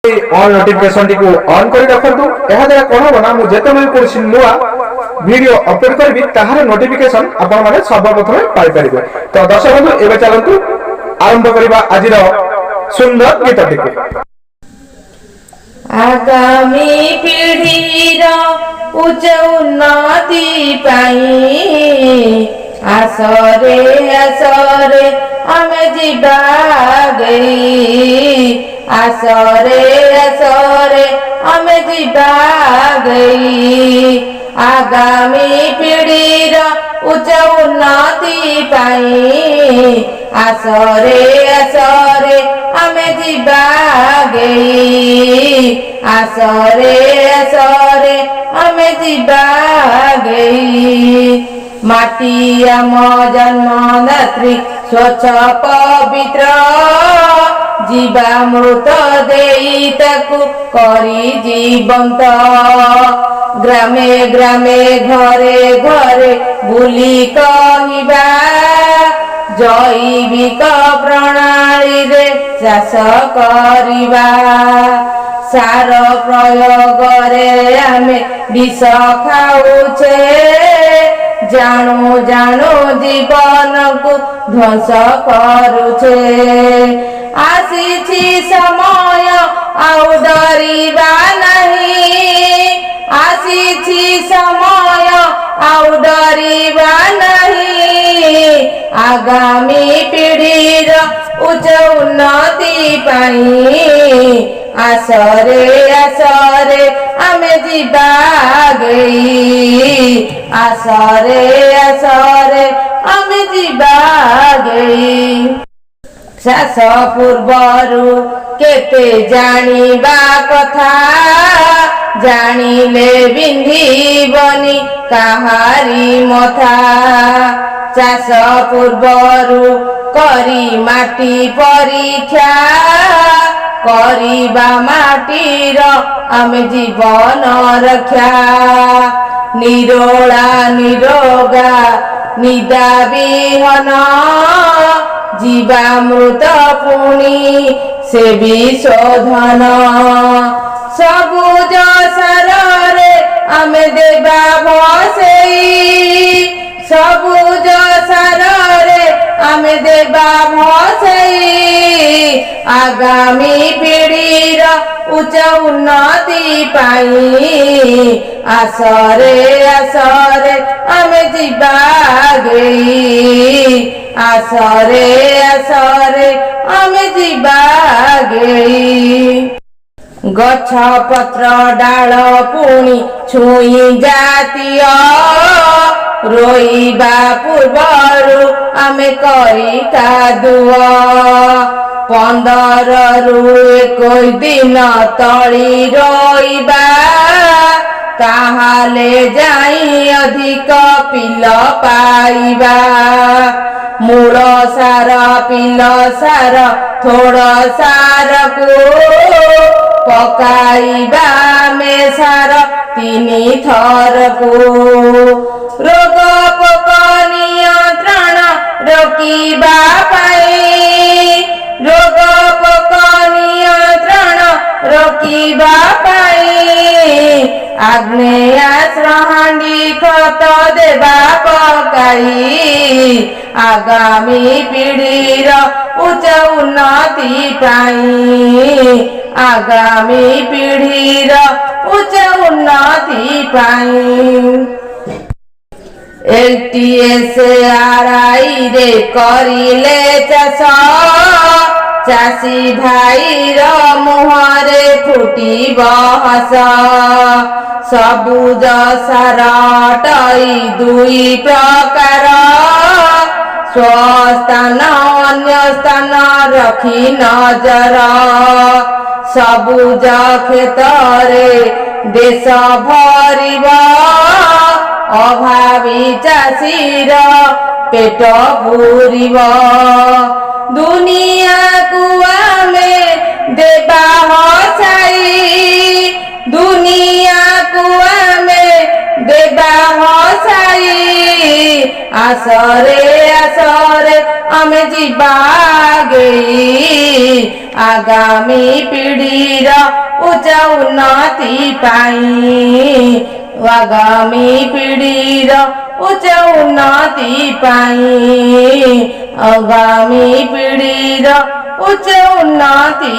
All notification T को on कर रखंतु एहा द्वारा कोन हो ना मु जेते भी कोन नुआ वीडियो अपलोड करबी ताहार नोटिफिकेशन आपण माने सर्वप्रथम पाई परिबे। तो दर्शक बंधु एबे चलंतु आरंभ करिबा आजिर सुंदर गीतटी को। आगामी पीढ़ीर उच्च उन्नति पाई आसरे आसरे आमे जीवा गई आसरे आसरे आमे जीवा गई आगामी पीढ़ीर उच्च उन्नति पाई आसरे आसरे आमे जीवा गई आसरे आसरे आमे जीवा गई माटी आम जन्मदात्री स्वच्छ पवित्र जीवामृत देई ताकू करी जीवंत ग्रामे ग्रामे घरे घरे बुली कहवा जैविक प्रणाली रे चाष करिबा सार प्रयोग रे आमे विष खाउछे जानू जानू जीवन को ध्वंस करुछे आसीछि समय आउ डरिबा नहीं आसीछि समय आउ डरिबा नहीं आगामी पीढ़ीर उच्च उन्नति पाई आसरे आसरे आमे जीवा गई आसरे आसरे आमे जीवा गई शास पूर्वरु केते जानिबा कथा जानिले बिंधिबनी काहारी मथा चाष पूर्वरु करी माटी परीक्षा करिबा माटीर आमे जीवन रक्षा निरोला निरोगा निदा विहन जीवामृत पुणी से विशोधन सबुज सारे आमे देबा भसेई सबुज सारे आमे देबा भसेई आगामी पीढ़ीर उच्च उन्नति पाई आसरे आसरे आमे जीवा गई आसरे आसरे आमे जीवा गई गछ पत्र डाल पुणी छुई जातीय रोइबा पूर्वरु आमे करी कादुआ 15 रु 21 दिन तली रोइबा ताहाले जाई अधिक पिल पाइबा मूल सार पिल सार थोड़ सार को पकाइबा में सार 3 थर को रोग पोक नियंत्रण रोकिबा पाई रोग पोक नियंत्रण रोकिबा पाई आग्नेयास्त्र हांडी खत देबा पकाई आगामी पीढ़ीर उच्च उन्नति पाई आगामी पीढ़ीर उच्च उन्नति पाई एलटीएस आरआई रे करिले चाष चाषी भाईर मुहरे फुटिब हस सबुज सार टई 2 प्रकार स्वस्थान अन्य स्थान रखी नजर सबुज क्षेत्रे देश भरिब अभावी चाषीर पेट पूरिब दुनिया को आमे देबा हसाई दुनिया को आमे देबा हसाई आसरे आसरे आमे जीवा गई आगामी पीढ़ीर उच्च उन्नति पाई आगामी पीढ़ीर उच्च उन्नति पाई आगामी पीढ़ीर उच्च उन्नति